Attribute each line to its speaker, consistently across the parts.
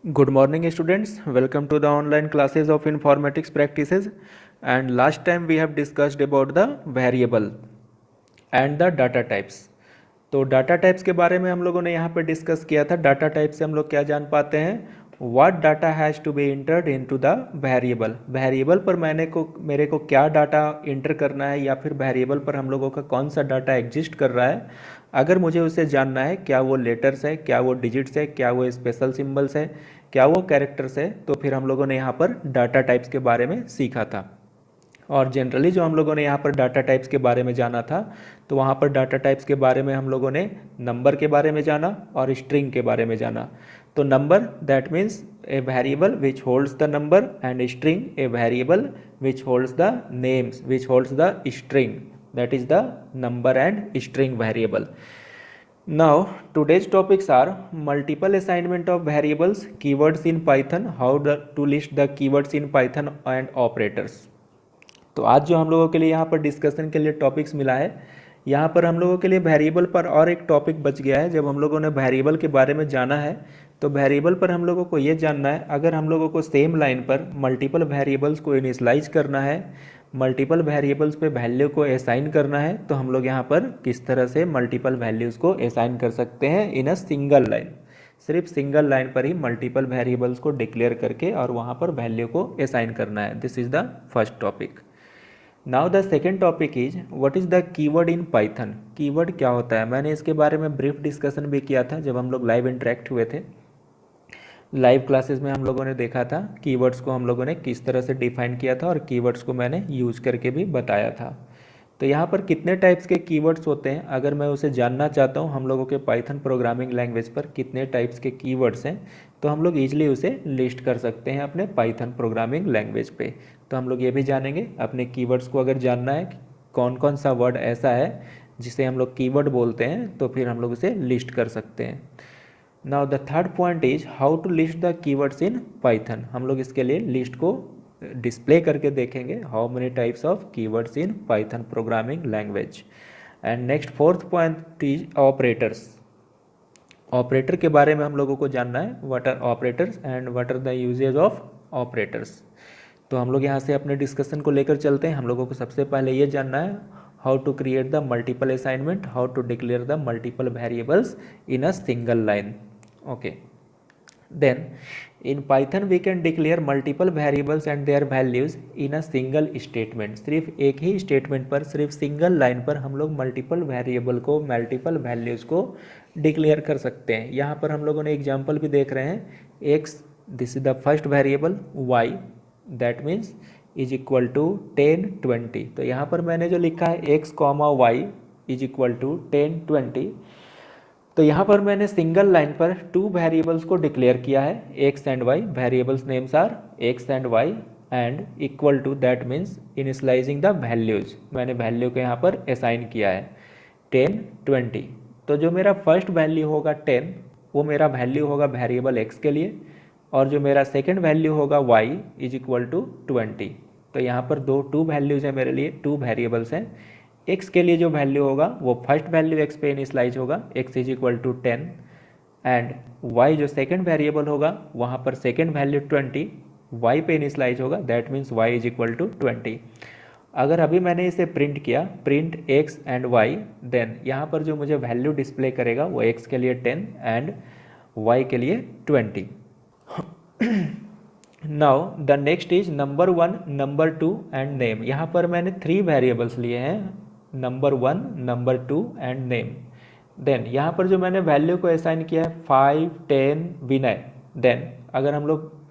Speaker 1: Good morning, students. Welcome to the online classes of informatics practices. And last time we have discussed about the variable and the data types. तो data types के बारे में हम लोगों ने यहाँ पे डिस्कस किया था। डाटा टाइप से हम लोग क्या जान पाते हैं, what data has to be entered into the variable. Variable पर मेरे को क्या डाटा इंटर करना है, या फिर वेरिएबल पर हम लोगों का कौन सा डाटा एग्जिस्ट कर रहा है। अगर मुझे उसे जानना है, क्या वो लेटर्स है, क्या वो डिजिट्स है, क्या वो स्पेशल सिंबल्स है, क्या वो कैरेक्टर्स है, तो फिर हम लोगों ने यहाँ पर डाटा टाइप्स के बारे में सीखा था। और जनरली जो हम लोगों ने यहाँ पर डाटा टाइप्स के बारे में जाना था, तो वहाँ पर डाटा टाइप्स के बारे में हम लोगों ने नंबर के बारे में जाना और स्ट्रिंग के बारे में जाना। तो number that means a variable which holds the number, and string a variable which holds the names which holds the string, that is the number and string variable. Now today's topics are multiple assignment of variables, keywords in Python, to list the keywords in Python and operators. तो आज जो हम लोगों के लिए यहाँ पर discussion के लिए टॉपिक्स मिला है, यहाँ पर हम लोगों के लिए वेरिएबल पर और एक टॉपिक बच गया है। जब हम लोगों ने वेरिएबल के बारे में जाना है, तो वेरिएबल पर हम लोगों को ये जानना है, अगर हम लोगों को सेम लाइन पर मल्टीपल वेरिएबल्स को इनिशलाइज करना है, मल्टीपल वेरिएबल्स पे वैल्यू को असाइन करना है, तो हम लोग यहाँ पर किस तरह से मल्टीपल वैल्यूज़ को असाइन कर सकते हैं इन अ सिंगल लाइन। सिर्फ सिंगल लाइन पर ही मल्टीपल वेरिएबल्स को डिक्लेयर करके और वहाँ पर वैल्यू को असाइन करना है। This is the first topic. Now the second topic is what is the keyword in Python. Keyword क्या होता है, मैंने इसके बारे में ब्रीफ डिस्कशन भी किया था जब हम लोग लाइव इंटरेक्ट हुए थे। लाइव क्लासेस में हम लोगों ने देखा था कीवर्ड्स को हम लोगों ने किस तरह से डिफाइन किया था, और कीवर्ड्स को मैंने यूज़ करके भी बताया था। तो यहाँ पर कितने टाइप्स के कीवर्ड्स होते हैं, अगर मैं उसे जानना चाहता हूँ हम लोगों के पाइथन प्रोग्रामिंग लैंग्वेज पर कितने टाइप्स के कीवर्ड्स हैं, तो हम लोग ईजिली उसे लिस्ट कर सकते हैं अपने पाइथन प्रोग्रामिंग लैंग्वेज पे। तो हम लोग ये भी जानेंगे अपने कीवर्ड्स को, अगर जानना है कौन कौन सा वर्ड ऐसा है जिसे हम लोग कीवर्ड बोलते हैं, तो फिर हम लोग उसे लिस्ट कर सकते हैं। Now the third point is how to list the keywords in Python. हम लोग इसके लिए लिस्ट को डिस्प्ले करके देखेंगे, how many types of keywords in Python programming language. And next fourth point is operators. Operator के बारे में हम लोगों को जानना है, what are operators and what are the usages of operators. तो हम लोग यहाँ से अपने डिस्कशन को लेकर चलते हैं। हम लोगों को सबसे पहले ये जानना है how to create the multiple assignment, how to declare the multiple variables in a single line. Okay, then in Python we can declare multiple variables and their values in a single statement. सिर्फ एक ही statement पर, सिर्फ single line पर हम लोग multiple variable को, multiple values को declare कर सकते हैं। यहाँ पर हम लोगों ने एग्जांपल भी देख रहे हैं, x, this is the first variable, y that means is equal to 10 20। तो यहाँ पर मैंने जो लिखा है x, y is equal to 10 20, तो यहाँ पर मैंने सिंगल लाइन पर टू वेरिएबल्स को डिक्लेयर किया है, x and y. Variables names are x and y, and equal to that means initialising the values, मैंने वैल्यू को यहाँ पर असाइन किया है 10 20। तो जो मेरा फर्स्ट वैल्यू होगा 10, वो मेरा वैल्यू होगा वेरिएबल एक्स के लिए, और जो मेरा सेकेंड वैल्यू होगा वाई इज इक्वल टू 20। तो यहाँ पर टू वैल्यूज हैं मेरे लिए, टू वेरिएबल्स हैं। x के लिए जो वैल्यू होगा वो फर्स्ट वैल्यू x पे इनिशलाइज होगा, x is equal to 10, and y जो सेकंड वेरिएबल होगा वहाँ पर सेकंड वैल्यू 20 y पे इनिशलाइज होगा, that means y is equal to 20। अगर अभी मैंने इसे प्रिंट किया, print x and y, then यहाँ पर जो मुझे वैल्यू डिस्प्ले करेगा वो x के लिए 10 एंड y के लिए 20। Now the next is number 1, number 2 and name. यहाँ पर मैंने 3 वेरिएबल्स लिए हैं, number 1, number 2 and name. Then यहाँ पर जो मैंने वैल्यू को असाइन किया है 5 10 विनय। देन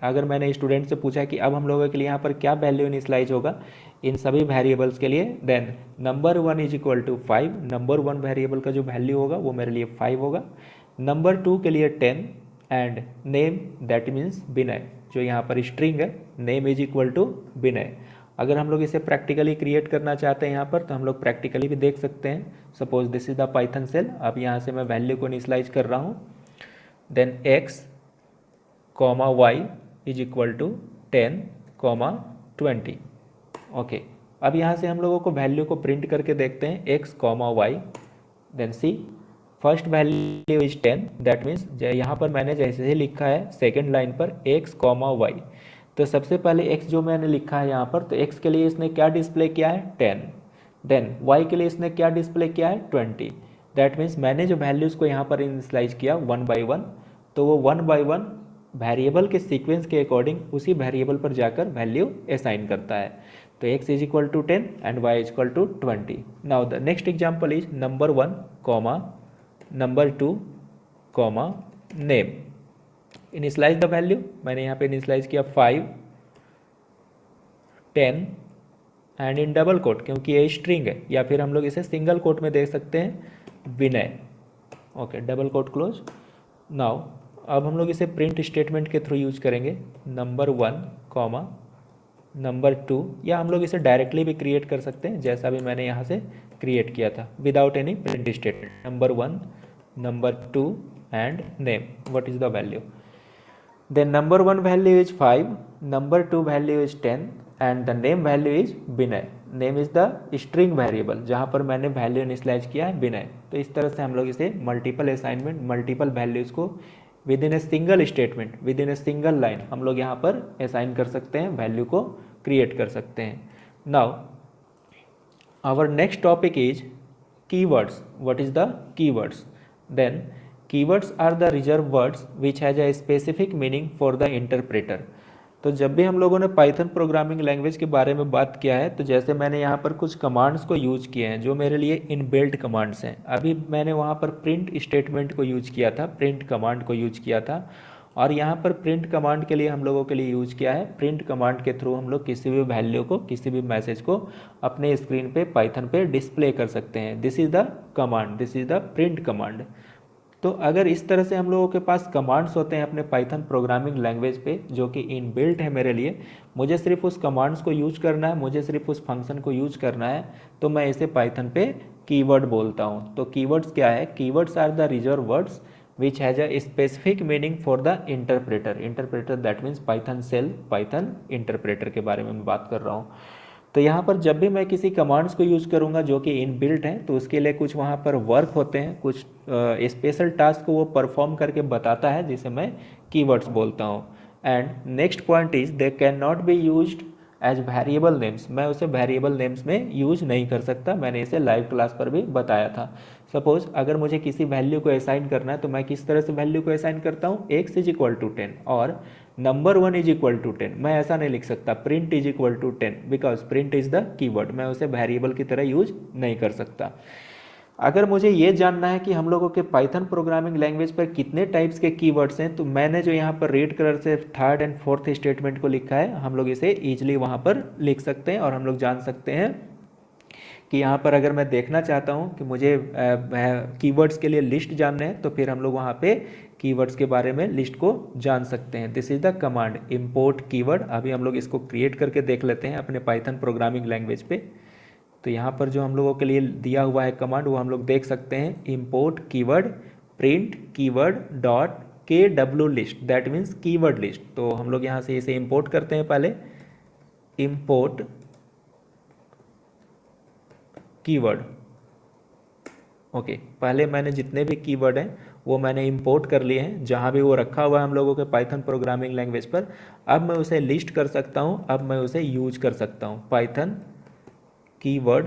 Speaker 1: अगर मैंने स्टूडेंट से पूछा कि अब हम लोगों के लिए यहाँ पर क्या वैल्यू इनिशलाइज होगा इन सभी वेरिएबल्स के लिए, then number 1 is equal to 5, number 1 variable का जो वैल्यू होगा वो मेरे लिए 5 होगा, नंबर 2 के लिए 10, एंड नेम दैट मीन्स विनय, जो यहाँ पर स्ट्रिंग है, नेम इज इक्वल टू विनय। अगर हम लोग इसे प्रैक्टिकली क्रिएट करना चाहते हैं यहाँ पर, तो हम लोग प्रैक्टिकली भी देख सकते हैं। Suppose this is the Python shell, अब यहाँ से मैं वैल्यू को इनिशलाइज कर रहा हूँ, then x, y is equal to 10, 20। Okay, अब यहाँ से हम लोगों को वैल्यू को प्रिंट करके देखते हैं, x, y, then see first value is 10, that means यहाँ पर मैंने जैसे ही लिखा है सेकेंड लाइन पर x, y, तो सबसे पहले x जो मैंने लिखा है यहाँ पर, तो x के लिए इसने क्या डिस्प्ले किया है 10, देन y के लिए इसने क्या डिस्प्ले किया है 20, दैट मीन्स मैंने जो वैल्यूज़ को यहाँ पर इनिशियलाइज किया 1 by 1, तो वो 1 by 1 वेरिएबल के सीक्वेंस के अकॉर्डिंग उसी वेरिएबल पर जाकर वैल्यू असाइन करता है। तो x is equal to 10 and y is equal to 20। Now the next example is number 1, number 2, name. Initialise the value, मैंने यहाँ पे इनिशियलाइज किया 5, 10 एंड इन डबल कोट, क्योंकि ये स्ट्रिंग है, या फिर हम लोग इसे सिंगल कोट में देख सकते हैं Vinay. Okay, double quote close. Now अब हम लोग इसे प्रिंट स्टेटमेंट के थ्रू यूज करेंगे, नंबर 1, नंबर 2, या हम लोग इसे डायरेक्टली भी क्रिएट कर सकते हैं जैसा भी मैंने यहाँ से क्रिएट किया था without any print statement. Number 1, number 2 and name, what is the value. Then number 1 value is 5, number 2 value is 10 and the name value is Vinay. Name is the string variable जहाँ पर मैंने वैल्यू इनिशियलाइज किया है विनय। तो इस तरह से हम लोग इसे मल्टीपल असाइनमेंट, मल्टीपल वैल्यूज़ को with in a single statement, with in a single line हम लोग यहाँ पर असाइन कर सकते हैं, वैल्यू को क्रिएट कर सकते हैं। Now our next topic is keywords. What is the keywords? Then keywords are the reserve words which has a specific meaning for the interpreter. तो जब भी हम लोगों ने पाइथन प्रोग्रामिंग लैंग्वेज के बारे में बात किया है, तो जैसे मैंने यहाँ पर कुछ कमांड्स को यूज किए हैं जो मेरे लिए इनबिल्ट कमांड्स हैं। अभी मैंने वहाँ पर प्रिंट स्टेटमेंट को यूज किया था, प्रिंट कमांड को यूज किया था, और यहाँ पर प्रिंट कमांड के लिए हम लोगों के लिए यूज किया है, प्रिंट कमांड के थ्रू हम लोग किसी भी वैल्यू को, किसी भी मैसेज को अपने स्क्रीन पे पाइथन पे डिस्प्ले कर सकते हैं। This is the command, this is the print command. तो अगर इस तरह से हम लोगों के पास कमांड्स होते हैं अपने पाइथन प्रोग्रामिंग लैंग्वेज पे जो कि इनबिल्ट है मेरे लिए, मुझे सिर्फ उस कमांड्स को यूज करना है, मुझे सिर्फ उस फंक्शन को यूज करना है, तो मैं इसे पाइथन पे कीवर्ड बोलता हूँ। तो कीवर्ड्स क्या है? Keywords are the reserve words which has a specific meaning for the interpreter. Interpreter that means Python shell, Python interpreter के बारे में मैं बात कर रहा हूँ। तो यहाँ पर जब भी मैं किसी कमांड्स को यूज़ करूँगा जो कि इनबिल्ट हैं, तो उसके लिए कुछ वहाँ पर वर्क होते हैं, कुछ स्पेशल टास्क को वो परफॉर्म करके बताता है, जिसे मैं कीवर्ड्स बोलता हूँ। And next point is they can not be used as variable names. मैं उसे वेरिएबल नेम्स में यूज नहीं कर सकता, मैंने इसे लाइव क्लास पर भी बताया था। सपोज अगर मुझे किसी वैल्यू को असाइन करना है, तो मैं किस तरह से वैल्यू को असाइन करता हूँ? x इज इक्वल टू 10 और नंबर 1 इज इक्वल टू 10। मैं ऐसा नहीं लिख सकता print is equal to 10, because print is the keyword, मैं उसे वेरिएबल की तरह यूज नहीं कर सकता। अगर मुझे ये जानना है कि हम लोगों के पाइथन प्रोग्रामिंग लैंग्वेज पर कितने टाइप्स के कीवर्ड्स हैं, तो मैंने जो यहाँ पर रेड कलर से थर्ड एंड फोर्थ स्टेटमेंट को लिखा है, हम लोग इसे ईजिली वहाँ पर लिख सकते हैं और हम लोग जान सकते हैं कि यहाँ पर अगर मैं देखना चाहता हूँ कि मुझे कीवर्ड्स के लिए लिस्ट जानने हैं, तो फिर हम लोग वहाँ पे कीवर्ड्स के बारे में लिस्ट को जान सकते हैं। This is the command import keyword. अभी हम लोग इसको क्रिएट करके देख लेते हैं अपने पाइथन प्रोग्रामिंग लैंग्वेज पे। तो यहाँ पर जो हम लोगों के लिए दिया हुआ है कमांड, वो हम लोग देख सकते हैं, import keyword print keyword dot KW list, that means keyword list. तो हम लोग यहाँ से इसे इम्पोर्ट करते हैं, पहले इम्पोर्ट कीवर्ड। ओके, पहले मैंने जितने भी कीवर्ड हैं वो मैंने इंपोर्ट कर लिए हैं, जहाँ भी वो रखा हुआ है हम लोगों के पाइथन प्रोग्रामिंग लैंग्वेज पर। अब मैं उसे लिस्ट कर सकता हूँ, अब मैं उसे यूज कर सकता हूँ, Python keyword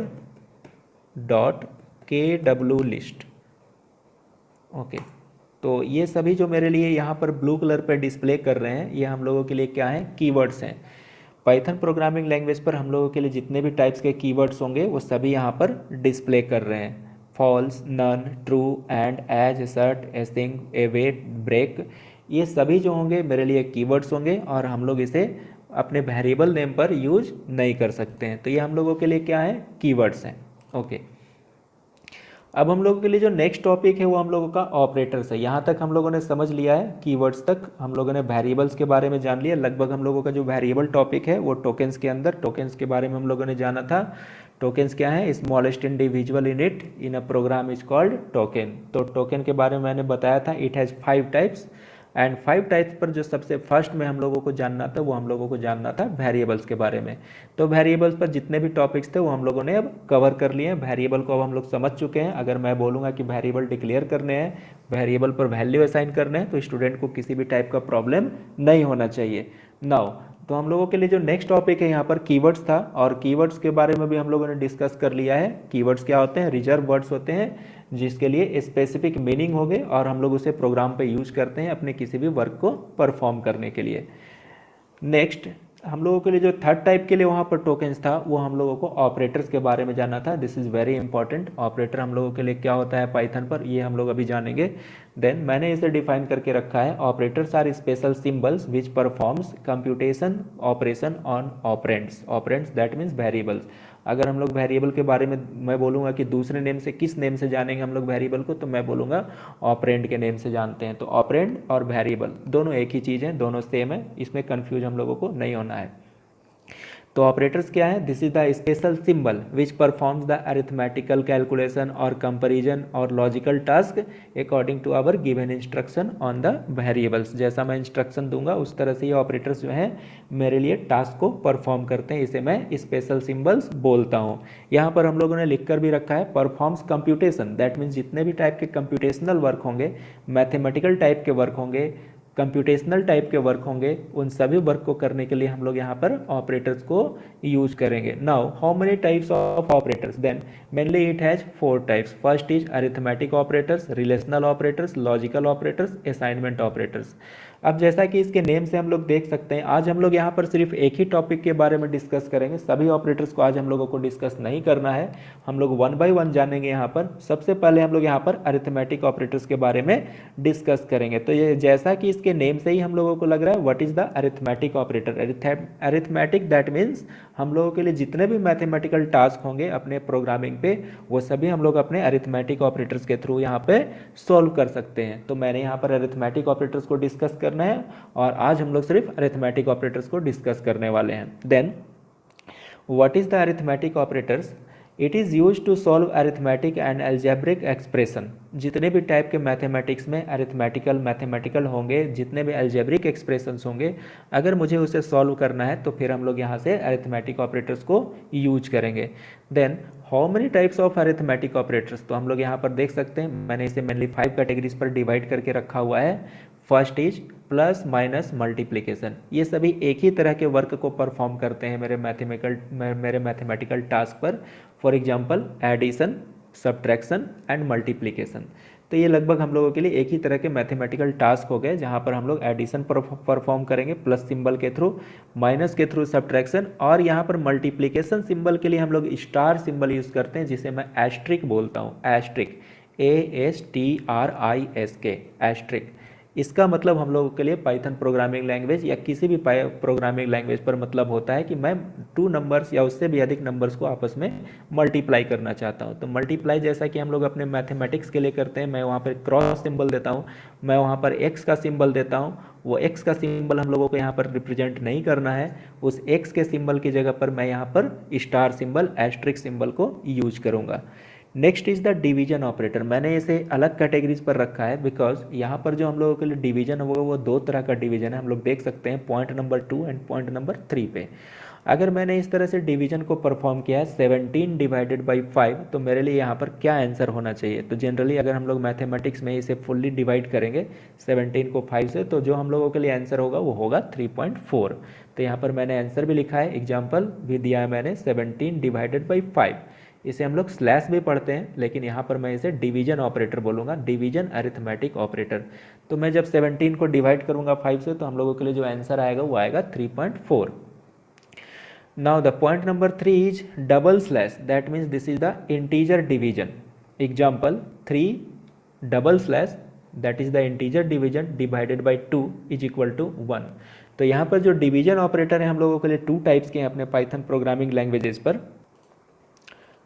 Speaker 1: dot KW list. Okay, तो ये सभी जो मेरे लिए यहाँ पर ब्लू कलर पर डिस्प्ले कर रहे हैं, ये हम लोगों के लिए क्या है? कीवर्ड्स हैं। पाइथन प्रोग्रामिंग लैंग्वेज पर हम लोगों के लिए जितने भी टाइप्स के कीवर्ड्स होंगे वो सभी यहाँ पर डिस्प्ले कर रहे हैं। False, none, true, and, as, assert, async, await, break, ये सभी जो होंगे मेरे लिए कीवर्ड्स होंगे और हम लोग इसे अपने वेरिएबल नेम पर यूज नहीं कर सकते हैं। तो ये हम लोगों के लिए क्या है? कीवर्ड्स हैं। ओके, अब हम लोगों के लिए जो नेक्स्ट टॉपिक है वो हम लोगों का ऑपरेटर्स है। यहाँ तक हम लोगों ने समझ लिया है, कीवर्ड्स तक हम लोगों ने वेरिएबल्स के बारे में जान लिया। लगभग हम लोगों का जो वेरिएबल टॉपिक है वो टोकन्स के अंदर, टोकन्स के बारे में हम लोगों ने जाना था। टोकन्स क्या है? Smallest individual unit in a program is called token. तो टोकन के बारे में मैंने बताया था, इट हैज़ 5 टाइप्स। एंड 5 टाइप्स पर जो सबसे फर्स्ट में हम लोगों को जानना था वो हम लोगों को जानना था वेरिएबल्स के बारे में। तो वेरिएबल्स पर जितने भी टॉपिक्स थे वो हम लोगों ने अब कवर कर लिए हैं। वेरिएबल को अब हम लोग समझ चुके हैं। अगर मैं बोलूँगा कि वेरिएबल डिक्लेयर करने हैं, वेरिएबल पर वैल्यू असाइन करने हैं, तो स्टूडेंट को किसी भी टाइप का प्रॉब्लम नहीं होना चाहिए। नाउ तो हम लोगों के लिए जो नेक्स्ट टॉपिक है यहाँ पर कीवर्ड्स था, और कीवर्ड्स के बारे में भी हम लोगों ने डिस्कस कर लिया है। कीवर्ड्स क्या होते हैं? रिजर्व वर्ड्स होते हैं जिसके लिए स्पेसिफिक मीनिंग हो गए और हम लोग उसे प्रोग्राम पे यूज करते हैं अपने किसी भी वर्क को परफॉर्म करने के लिए। नेक्स्ट हम लोगों के लिए जो थर्ड टाइप के लिए वहाँ पर टोकन्स था वो हम लोगों को ऑपरेटर्स के बारे में जानना था। This is very important. Operator हम लोगों के लिए क्या होता है पाइथन पर, ये हम लोग अभी जानेंगे। देन मैंने इसे डिफाइन करके रखा है, operators are special symbols which performs computation operation on operands. Operands that means variables. अगर हम लोग वेरिएबल के बारे में मैं बोलूँगा कि दूसरे नेम से, किस नेम से जानेंगे हम लोग वेरिएबल को, तो मैं बोलूँगा ऑपरेंड के नेम से जानते हैं। तो ऑपरेंड और वेरिएबल दोनों एक ही चीज़ है, दोनों सेम है, इसमें कन्फ्यूज हम लोगों को नहीं होना है। तो ऑपरेटर्स क्या है? This is the special symbol which performs the arithmetical calculation और कंपैरिजन और logical task according to our given instruction on the variables. जैसा मैं इंस्ट्रक्शन दूंगा उस तरह से ये ऑपरेटर्स जो है मेरे लिए टास्क को परफॉर्म करते हैं, इसे मैं स्पेशल सिंबल्स बोलता हूँ। यहाँ पर हम लोगों ने लिख कर भी रखा है परफॉर्म्स कंप्यूटेशन, दैट मीन्स जितने भी टाइप के कंप्यूटेशनल वर्क होंगे, मैथमेटिकल टाइप के वर्क होंगे, कंप्यूटेशनल टाइप के वर्क होंगे, उन सभी वर्क को करने के लिए हम लोग यहाँ पर ऑपरेटर्स को यूज करेंगे। Now how many types of operators? Then mainly it has 4 types. First is arithmetic operators, relational operators, logical operators, assignment operators. अब जैसा कि इसके नेम से हम लोग देख सकते हैं, आज हम लोग यहाँ पर सिर्फ एक ही टॉपिक के बारे में डिस्कस करेंगे। सभी ऑपरेटर्स को आज हम लोगों को डिस्कस नहीं करना है, हम लोग 1 बाय 1 जानेंगे। यहाँ पर सबसे पहले हम लोग यहाँ पर अरिथमेटिक ऑपरेटर्स के बारे में डिस्कस करेंगे। तो ये जैसा कि इसके नेम से ही हम लोगों को लग रहा है, what is the arithmetic operator? Arithmetic that means हम लोगों के लिए जितने भी मैथमेटिकल टास्क होंगे अपने प्रोग्रामिंग पे, वो सभी हम लोग अपने अरिथमेटिक ऑपरेटर्स के थ्रू यहाँ पे सॉल्व कर सकते हैं। तो मैंने यहाँ पर अरिथमेटिक ऑपरेटर्स को डिस्कस करना है और आज हम लोग सिर्फ अरिथमेटिक ऑपरेटर्स को डिस्कस करने वाले हैं। Then what is the arithmetic operators? It is use to solve arithmetic and algebraic expression. जितने भी टाइप के मैथमेटिक्स में मैथमेटिकल होंगे, जितने भी एल्जेब्रिक एक्सप्रेशंस होंगे, अगर मुझे उसे सॉल्व करना है तो फिर हम लोग यहाँ से अरिथमेटिक ऑपरेटर्स को यूज करेंगे। Then how many types of arithmetic operators? तो हम लोग यहाँ पर देख सकते हैं, मैंने इसे मेनली 5 कैटेगरीज पर डिवाइड करके रखा हुआ है। First is plus minus multiplication. ये सभी एक ही तरह के वर्क को परफॉर्म करते हैं मेरे मैथमेटिकल टास्क पर। For example addition, subtraction and multiplication. तो ये लगभग हम लोगों के लिए एक ही तरह के मैथमेटिकल टास्क हो गए, जहाँ पर हम लोग एडिशन परफॉर्म करेंगे प्लस सिंबल के थ्रू, माइनस के थ्रू सब्ट्रैक्शन, और यहाँ पर मल्टीप्लिकेशन सिंबल के लिए हम लोग स्टार सिंबल यूज़ करते हैं, जिसे मैं एस्ट्रिक बोलता हूँ। Asterisk, ASTRISK, asterisk. इसका मतलब हम लोगों के लिए पाइथन प्रोग्रामिंग लैंग्वेज या किसी भी प्रोग्रामिंग लैंग्वेज पर मतलब होता है कि मैं 2 नंबर्स या उससे भी अधिक नंबर्स को आपस में मल्टीप्लाई करना चाहता हूं। तो मल्टीप्लाई जैसा कि हम लोग अपने मैथमेटिक्स के लिए करते हैं, मैं वहां पर क्रॉस सिंबल देता हूं, मैं वहां पर एक्स का सिंबल देता हूं। वो एक्स का सिंबल हम लोगों को यहाँ पर रिप्रेजेंट नहीं करना है, उस एक्स के सिंबल की जगह पर मैं यहाँ पर स्टार सिंबल, एस्ट्रिक सिंबल को यूज करूँगा। Next is the division operator. मैंने इसे अलग कैटेगरीज पर रखा है बिकॉज यहाँ पर जो हम लोगों के लिए डिवीजन होगा वो 2 तरह का डिवीजन है। हम लोग देख सकते हैं point number 2 and point number 3 पे। अगर मैंने इस तरह से डिवीजन को परफॉर्म किया है 17 डिवाइडेड बाई 5, तो मेरे लिए यहाँ पर क्या आंसर होना चाहिए? तो जनरली अगर हम लोग मैथमेटिक्स में इसे फुल्ली डिवाइड करेंगे 17 को 5 से, तो जो हम लोगों के लिए आंसर होगा वो होगा 3.4। तो यहाँ पर मैंने आंसर भी लिखा है, एग्जाम्पल भी दिया है मैंने, 17 डिवाइडेड बाई 5। इसे हम लोग स्लैश भी पढ़ते हैं, लेकिन यहाँ पर मैं इसे डिवीजन ऑपरेटर बोलूँगा, डिवीजन अरिथमेटिक ऑपरेटर। तो मैं जब 17 को डिवाइड करूँगा 5 से, तो हम लोगों के लिए जो आंसर आएगा वो आएगा 3.4। Now the point number 3 is double slash, that means this is the integer division. Example 3 double slash, that is the integer division divided by 2 is equal to 1। तो यहाँ पर जो डिवीजन ऑपरेटर है हम लोगों के लिए 2 टाइप्स के हैं अपने पाइथन प्रोग्रामिंग लैंग्वेजेस पर।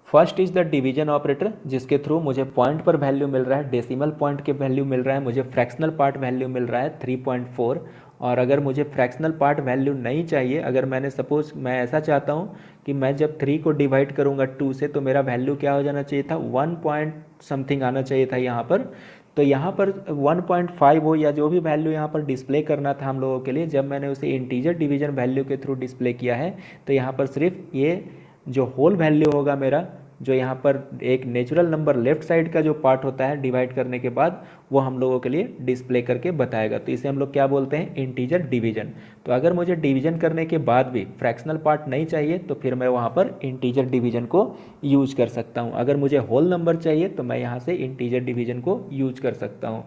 Speaker 1: First is the division operator, जिसके थ्रू मुझे पॉइंट पर वैल्यू मिल रहा है, डेसिमल पॉइंट के वैल्यू मिल रहा है, मुझे फ्रैक्शनल पार्ट वैल्यू मिल रहा है 3.4। और अगर मुझे फ्रैक्शनल पार्ट वैल्यू नहीं चाहिए, अगर मैंने सपोज मैं ऐसा चाहता हूँ कि मैं जब 3 को डिवाइड करूँगा 2 से, तो मेरा वैल्यू क्या हो जाना चाहिए था, 1 पॉइंट समथिंग आना चाहिए था यहाँ पर, तो यहाँ पर 1.5 हो या जो भी वैल्यू यहाँ पर डिस्प्ले करना था हम लोगों के लिए, जब मैंने उसे इंटीजर डिवीजन वैल्यू के थ्रू डिस्प्ले किया है, तो यहाँ पर सिर्फ ये जो होल वैल्यू होगा मेरा, जो यहाँ पर एक नेचुरल नंबर लेफ्ट साइड का जो पार्ट होता है डिवाइड करने के बाद, वो हम लोगों के लिए डिस्प्ले करके बताएगा। तो इसे हम लोग क्या बोलते हैं, इंटीजर डिवीजन। तो अगर मुझे डिवीजन करने के बाद भी फ्रैक्शनल पार्ट नहीं चाहिए तो फिर मैं वहाँ पर इंटीजर डिवीजन को यूज कर सकता हूँ। अगर मुझे होल नंबर चाहिए तो मैं यहाँ से इंटीजर डिवीजन को यूज कर सकता हूँ।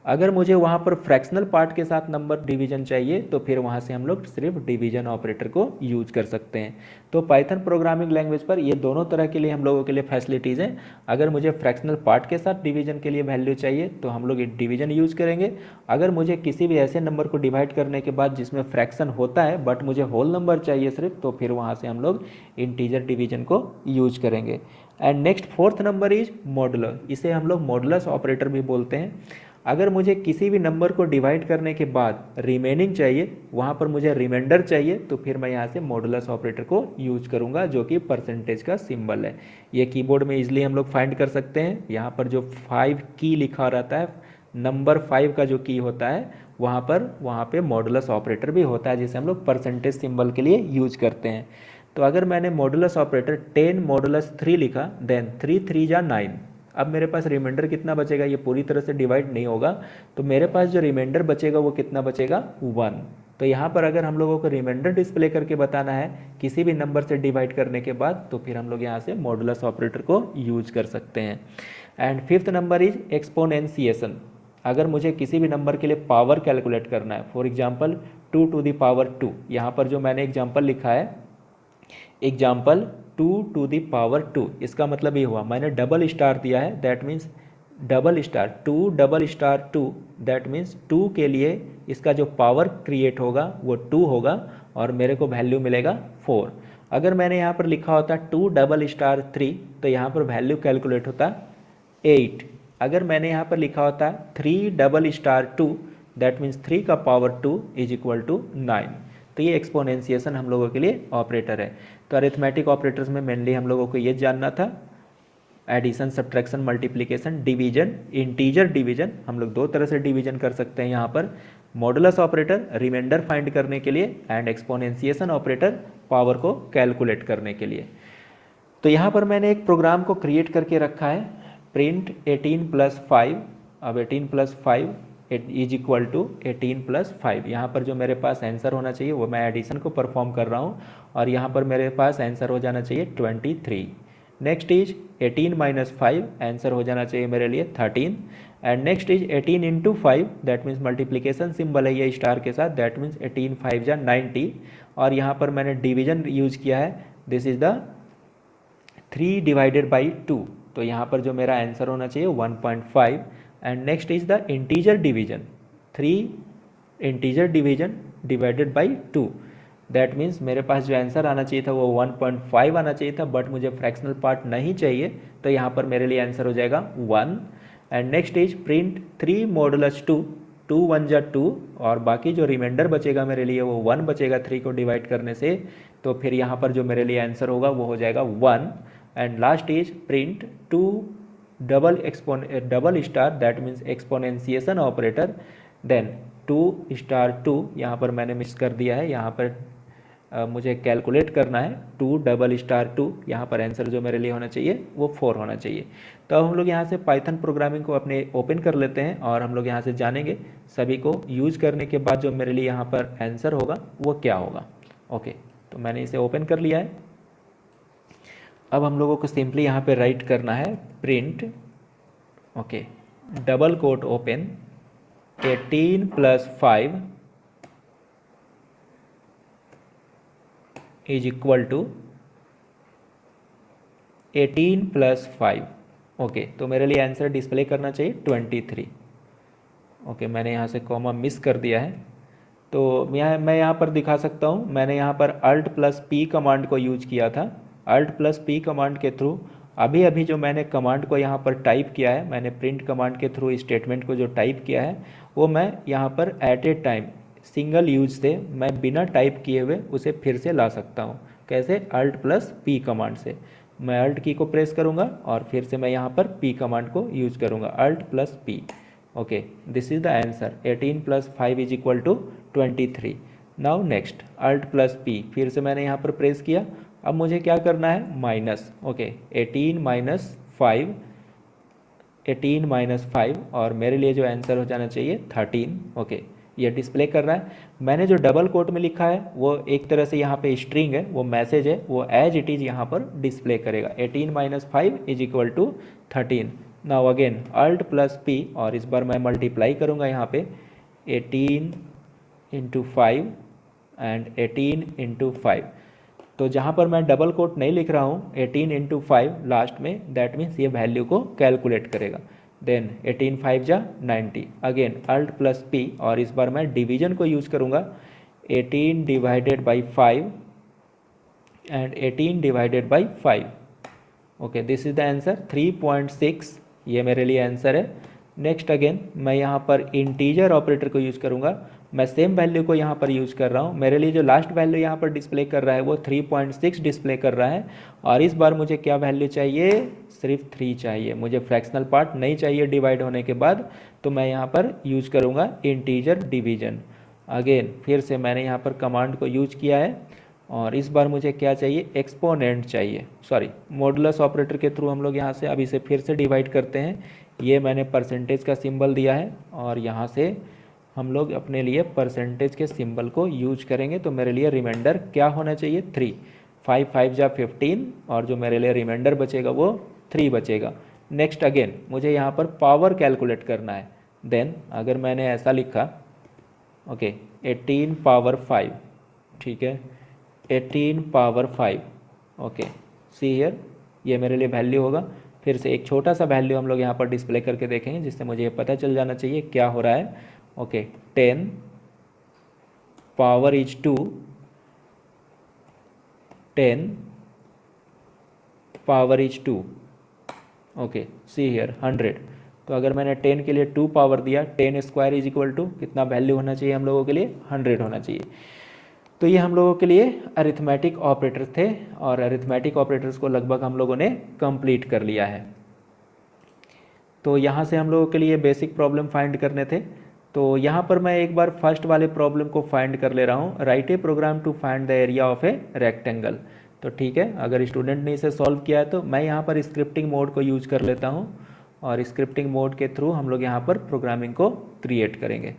Speaker 1: अगर मुझे वहाँ पर फ्रैक्शनल पार्ट के साथ नंबर डिवीजन चाहिए तो फिर वहाँ से हम लोग सिर्फ डिवीजन ऑपरेटर को यूज कर सकते हैं। तो पाइथन प्रोग्रामिंग लैंग्वेज पर ये दोनों तरह के लिए हम लोगों के लिए फैसिलिटीज़ हैं। अगर मुझे फ्रैक्शनल पार्ट के साथ डिवीजन के लिए वैल्यू चाहिए तो हम लोग डिवीजन यूज करेंगे। अगर मुझे किसी भी ऐसे नंबर को डिवाइड करने के बाद जिसमें फ्रैक्शन होता है बट मुझे होल नंबर चाहिए सिर्फ, तो फिर वहाँ से हम लोग इंटीजर डिवीजन को यूज करेंगे। And next fourth number is modular. इसे हम लोग मॉडुलस ऑपरेटर भी बोलते हैं। अगर मुझे किसी भी नंबर को डिवाइड करने के बाद रिमेनिंग चाहिए, वहाँ पर मुझे रिमाइंडर चाहिए, तो फिर मैं यहाँ से मॉडुलस ऑपरेटर को यूज करूँगा, जो कि परसेंटेज का सिंबल है। ये कीबोर्ड में इजीली हम लोग फाइंड कर सकते हैं। यहाँ पर जो 5 की लिखा रहता है, नंबर 5 का जो की होता है वहाँ पे मॉडुलस ऑपरेटर भी होता है, जिसे हम लोग परसेंटेज सिंबल के लिए यूज करते हैं। तो अगर मैंने मॉडुलस ऑपरेटर 10 मॉडुलस 3 लिखा, देन 3 3 जा 9। अब मेरे पास रिमाइंडर कितना बचेगा, ये पूरी तरह से डिवाइड नहीं होगा, तो मेरे पास जो रिमाइंडर बचेगा वो कितना बचेगा, 1। तो यहाँ पर अगर हम लोगों को रिमाइंडर डिस्प्ले करके बताना है किसी भी नंबर से डिवाइड करने के बाद, तो फिर हम लोग यहाँ से मॉडुलस ऑपरेटर को यूज कर सकते हैं। And fifth number is exponentiation. अगर मुझे किसी भी नंबर के लिए पावर कैलकुलेट करना है, for example 2 to the power 2, यहाँ पर जो मैंने एग्जाम्पल लिखा है, एग्जाम्पल 2 to the power 2, इसका मतलब ये हुआ मैंने डबल स्टार दिया है, that means double star 2 double star 2, that means 2 के लिए इसका जो पावर क्रिएट होगा वो 2 होगा और मेरे को वैल्यू मिलेगा 4। अगर मैंने यहाँ पर लिखा होता 2 डबल स्टार 3, तो यहाँ पर वैल्यू कैलकुलेट होता 8। अगर मैंने यहाँ पर लिखा होता 3 डबल स्टार 2, दैट मीन्स 3 का पावर 2 इज इक्वल टू 9। तो ये एक्सपोनेंशिएशन हम लोगों के लिए ऑपरेटर है। तो अरिथमेटिक ऑपरेटर्स में मेनली हम लोगों को ये जानना था, addition, subtraction, multiplication, division, integer division. हम लोग दो तरह से डिवीजन कर सकते हैं यहाँ पर, मॉडुलस ऑपरेटर रिमाइंडर फाइंड करने के लिए एंड एक्सपोनेंशिएशन ऑपरेटर पावर को कैलकुलेट करने के लिए। तो यहाँ पर मैंने एक प्रोग्राम को क्रिएट करके रखा है, प्रिंट 18 + 5। अब 18 + 5 इज इक्वल टू 18 + 5। यहाँ पर जो मेरे पास आंसर होना चाहिए वो मैं एडिशन को परफॉर्म कर रहा हूँ और यहाँ पर मेरे पास आंसर हो जाना चाहिए 23। नेक्स्ट इज 18 - 5, आंसर हो जाना चाहिए मेरे लिए 13। And next is 18 × 5, that means multiplication symbol है ये स्टार के साथ, दैट मीन्स 18 × 5 = 90। और यहाँ पर मैंने डिवीजन यूज किया है, this is the 3 divided by 2। तो यहाँ पर जो मेरा आंसर होना चाहिए 1.5। And next is the integer division, 3 integer division divided by 2, that means मेरे पास जो आंसर आना चाहिए था वो 1.5 आना चाहिए था, बट मुझे फ्रैक्शनल पार्ट नहीं चाहिए, तो यहाँ पर मेरे लिए आंसर हो जाएगा 1। And next is print 3 modulus 2, 2 1 जा 2, और बाकी जो रिमाइंडर बचेगा मेरे लिए वो 1 बचेगा 3 को डिवाइड करने से, तो फिर यहाँ पर जो मेरे लिए आंसर होगा वो हो जाएगा 1। And last is print 2 double star, that means exponentiation operator, then 2 star 2, यहाँ पर मैंने मिस कर दिया है, यहाँ पर मुझे कैलकुलेट करना है 2 डबल स्टार 2, यहाँ पर आंसर जो मेरे लिए होना चाहिए वो 4 होना चाहिए। तो अब हम लोग यहाँ से पाइथन प्रोग्रामिंग को अपने ओपन कर लेते हैं और हम लोग यहाँ से जानेंगे सभी को यूज करने के बाद जो मेरे लिए यहाँ पर आंसर होगा वो क्या होगा। ओके, तो मैंने इसे ओपन कर लिया है। अब हम लोगों को सिंपली यहाँ पे राइट करना है print, okay, double quote open, 18 + 5 is equal to 18 + 5। Okay, तो मेरे लिए आंसर डिस्प्ले करना चाहिए 23। ओके, मैंने यहाँ से कॉमा मिस कर दिया है, तो मैं यहाँ पर दिखा सकता हूँ, मैंने यहाँ पर Alt + P कमांड को यूज किया था। Alt + P कमांड के थ्रू अभी जो मैंने कमांड को यहाँ पर टाइप किया है, मैंने प्रिंट कमांड के थ्रू स्टेटमेंट को जो टाइप किया है वो मैं यहाँ पर at a time single use से मैं बिना टाइप किए हुए उसे फिर से ला सकता हूँ। कैसे? Alt + P कमांड से मैं Alt की को प्रेस करूँगा और फिर से मैं यहाँ पर P कमांड को यूज करूँगा, Alt + P। Okay, this is the answer. 18 plus 5 is equal to 23। Now next alt plus P, फिर से मैंने यहाँ पर प्रेस किया। अब मुझे क्या करना है, माइनस। ओके, 18 माइनस 5, 18 माइनस 5, और मेरे लिए जो आंसर हो जाना चाहिए 13। ओके, ये डिस्प्ले कर रहा है। मैंने जो डबल कोट में लिखा है वो एक तरह से यहाँ पे स्ट्रिंग है, वो मैसेज है, वो एज इट इज़ यहाँ पर डिस्प्ले करेगा। 18 minus 5 is equal to 13। Now again alt plus P, और इस बार मैं मल्टीप्लाई करूँगा यहाँ पे 18 इंटू 5 एंड 18 इंटू 5। तो जहाँ पर मैं डबल कोट नहीं लिख रहा हूँ 18 इंटू 5 लास्ट में, दैट मीन्स ये वैल्यू को कैलकुलेट करेगा। देन 18 5 जा 90। अगेन अल्ट प्लस पी, और इस बार मैं डिवीजन को यूज करूँगा। 18 divided by 5 and 18 divided by 5। Okay, this is the answer 3.6, ये मेरे लिए आंसर है। नेक्स्ट अगेन मैं यहाँ पर इंटीजर ऑपरेटर को यूज़ करूँगा। मैं सेम वैल्यू को यहाँ पर यूज़ कर रहा हूँ। मेरे लिए जो लास्ट वैल्यू यहाँ पर डिस्प्ले कर रहा है वो 3.6 डिस्प्ले कर रहा है, और इस बार मुझे क्या वैल्यू चाहिए, सिर्फ 3 चाहिए। मुझे फ्रैक्शनल पार्ट नहीं चाहिए डिवाइड होने के बाद, तो मैं यहाँ पर यूज करूँगा इंटीजर डिवीजन। अगेन फिर से मैंने यहाँ पर कमांड को यूज किया है, और इस बार मुझे क्या चाहिए, एक्सपोनेंट चाहिए। सॉरी, मॉडुलस ऑपरेटर के थ्रू हम लोग यहाँ से अब इसे फिर से डिवाइड करते हैं। ये मैंने परसेंटेज का सिंबल दिया है, और यहाँ से हम लोग अपने लिए परसेंटेज के सिंबल को यूज करेंगे। तो मेरे लिए रिमाइंडर क्या होना चाहिए, 3। 5 5 जा 15, और जो मेरे लिए रिमाइंडर बचेगा वो 3 बचेगा। नेक्स्ट अगेन मुझे यहाँ पर पावर कैलकुलेट करना है। देन अगर मैंने ऐसा लिखा, ओके, 18 पावर 5, ठीक है, 18 पावर 5। ओके, सी हियर, ये मेरे लिए वैल्यू होगा। फिर से एक छोटा सा वैल्यू हम लोग यहाँ पर डिस्प्ले करके देखेंगे, जिससे मुझे पता चल जाना चाहिए क्या हो रहा है। Okay, 10 power is 2, 10 power is 2। Okay, see here 100। तो अगर मैंने 10 के लिए 2 पावर दिया, 10 स्क्वायर इज इक्वल टू कितना वैल्यू होना चाहिए हम लोगों के लिए, 100 होना चाहिए। तो ये हम लोगों के लिए अरिथमेटिक ऑपरेटर थे, और अरिथमेटिक ऑपरेटर्स को लगभग हम लोगों ने कंप्लीट कर लिया है। तो यहाँ से हम लोगों के लिए बेसिक प्रॉब्लम फाइंड करने थे। तो यहाँ पर मैं एक बार फर्स्ट वाले प्रॉब्लम को फाइंड कर ले रहा हूँ, write a program to find the area of a rectangle. तो ठीक है, अगर स्टूडेंट ने इसे सॉल्व किया है तो मैं यहाँ पर स्क्रिप्टिंग मोड को यूज कर लेता हूँ, और स्क्रिप्टिंग मोड के थ्रू हम लोग यहाँ पर प्रोग्रामिंग को क्रिएट करेंगे।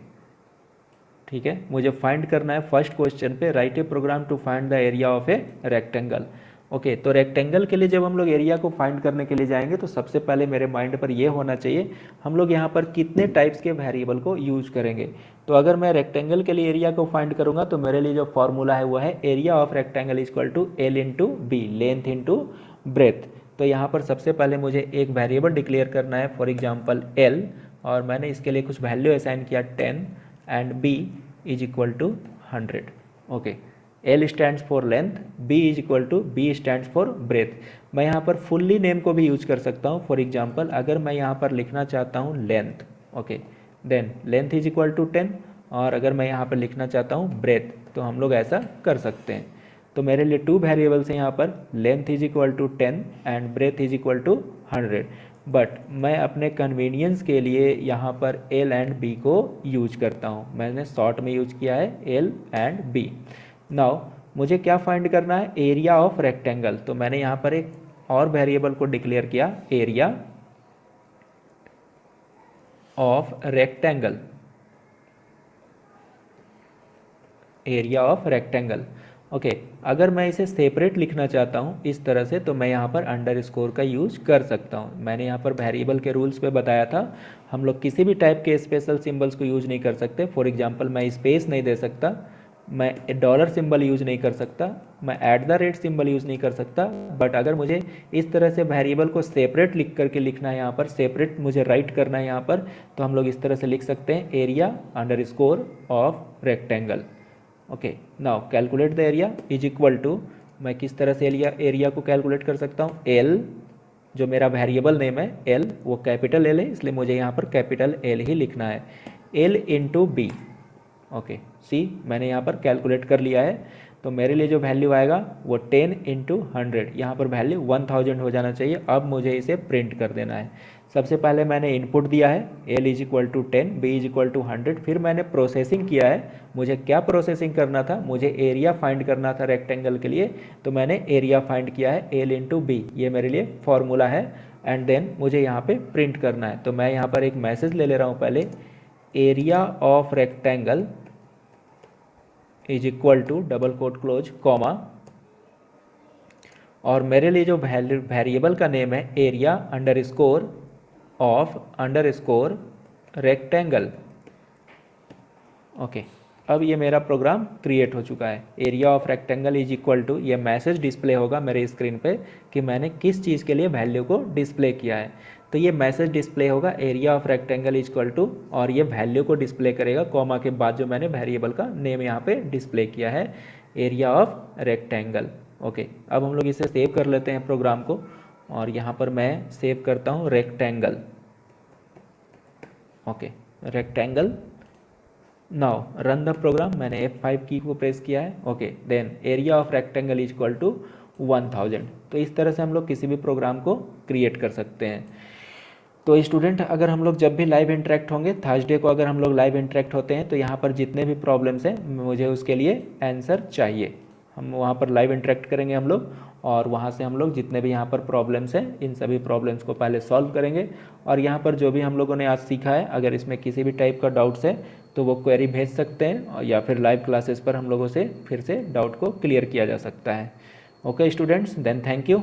Speaker 1: ठीक है, मुझे फाइंड करना है फर्स्ट क्वेश्चन पे, write a program to find the area of a rectangle. Okay, तो रेक्टेंगल के लिए जब हम लोग एरिया को फाइंड करने के लिए जाएंगे तो सबसे पहले मेरे माइंड पर ये होना चाहिए हम लोग यहाँ पर कितने टाइप्स के वेरिएबल को यूज करेंगे। तो अगर मैं रेक्टेंगल के लिए एरिया को फाइंड करूँगा तो मेरे लिए जो फॉर्मूला है वो है area of rectangle equal to L into B, length into breadth. तो यहाँ पर सबसे पहले मुझे एक वेरिएबल डिक्लेयर करना है, फॉर एग्जाम्पल एल, और मैंने इसके लिए कुछ वैल्यू असाइन किया 10 and B is equal to 100। Okay, L stands for length, B is equal to B stands for breadth. मैं यहाँ पर फुल्ली नेम को भी यूज कर सकता हूँ। फॉर एग्जाम्पल अगर मैं यहाँ पर लिखना चाहता हूँ length, okay, then length is equal to 10, और अगर मैं यहाँ पर लिखना चाहता हूँ ब्रेथ तो हम लोग ऐसा कर सकते हैं। तो मेरे लिए 2 वेरिएबल्स हैं यहाँ पर, length is equal to 10 and breadth is equal to 100। But मैं अपने कन्वीनियंस के लिए यहाँ पर L एंड B को यूज करता हूँ। मैंने शॉर्ट में यूज किया है L एंड B। नाउ मुझे क्या फाइंड करना है, एरिया ऑफ रेक्टेंगल। तो मैंने यहाँ पर एक और वेरिएबल को डिक्लेयर किया, area of rectangle, area of rectangle. Okay, अगर मैं इसे सेपरेट लिखना चाहता हूँ इस तरह से तो मैं यहाँ पर अंडरस्कोर का यूज कर सकता हूँ। मैंने यहाँ पर वेरिएबल के रूल्स पे बताया था, हम लोग किसी भी टाइप के स्पेशल सिंबल्स को यूज नहीं कर सकते। फॉर एग्जांपल मैं स्पेस नहीं दे सकता, मैं डॉलर सिंबल यूज नहीं कर सकता, मैं @ सिंबल यूज नहीं कर सकता। बट अगर मुझे इस तरह से वेरिएबल को सेपरेट लिख करके लिखना है, यहाँ पर सेपरेट मुझे राइट करना है यहाँ पर, तो हम लोग इस तरह से लिख सकते हैं area underscore of rectangle. Okay, now calculate the area is equal to, मैं किस तरह से एरिया को कैलकुलेट कर सकता हूँ, एल, जो मेरा वेरिएबल नेम है एल, वो कैपिटल एल है, इसलिए मुझे यहाँ पर कैपिटल एल ही लिखना है, एल इंटू बी। ओके, सी मैंने यहाँ पर कैलकुलेट कर लिया है। तो मेरे लिए जो वैल्यू आएगा वो 10 इंटू 100, यहाँ पर वैल्यू 1000 हो जाना चाहिए। अब मुझे इसे प्रिंट कर देना है। सबसे पहले मैंने इनपुट दिया है l is equal to 10, b is equal to 100, फिर मैंने प्रोसेसिंग किया है। मुझे क्या प्रोसेसिंग करना था, मुझे एरिया फाइंड करना था रेक्टेंगल के लिए, तो मैंने एरिया फाइंड किया है l इंटू बी, ये मेरे लिए फॉर्मूला है। एंड देन मुझे यहाँ पे प्रिंट करना है, तो मैं यहाँ पर एक मैसेज ले ले रहा हूँ पहले, area of rectangle is equal to double quote close comma, और मेरे लिए जो वेरिएबल का नेम है area underscore of underscore rectangle. Okay, अब ये मेरा प्रोग्राम क्रिएट हो चुका है। Area of rectangle is equal to, ये मैसेज डिस्प्ले होगा मेरे स्क्रीन पे कि मैंने किस चीज़ के लिए वैल्यू को डिस्प्ले किया है। तो ये मैसेज डिस्प्ले होगा area of rectangle is equal to, और ये वैल्यू को डिस्प्ले करेगा कॉमा के बाद जो मैंने वेरिएबल का नेम यहाँ पे डिस्प्ले किया है, एरिया ऑफ रेक्टेंगल। ओके, अब हम लोग इसे सेव कर लेते हैं प्रोग्राम को, और यहाँ पर मैं सेव करता हूँ rectangle. Okay, rectangle. Now run the program, मैंने F5 की को प्रेस किया है। Okay, then area of rectangle is equal to 1000। तो इस तरह से हम लोग किसी भी प्रोग्राम को क्रिएट कर सकते हैं। तो स्टूडेंट, अगर हम लोग जब भी लाइव इंटरेक्ट होंगे, थर्सडे को अगर हम लोग लाइव इंटरेक्ट होते हैं, तो यहाँ पर जितने भी प्रॉब्लम्स हैं मुझे उसके लिए आंसर चाहिए। हम वहाँ पर लाइव इंटरेक्ट करेंगे हम लोग, और वहाँ से हम लोग जितने भी यहाँ पर प्रॉब्लम्स हैं इन सभी प्रॉब्लम्स को पहले सॉल्व करेंगे। और यहाँ पर जो भी हम लोगों ने आज सीखा है, अगर इसमें किसी भी टाइप का डाउट्स है तो वो क्वेरी भेज सकते हैं, या फिर लाइव क्लासेस पर हम लोगों से फिर से डाउट को क्लियर किया जा सकता है। Okay students, then thank you.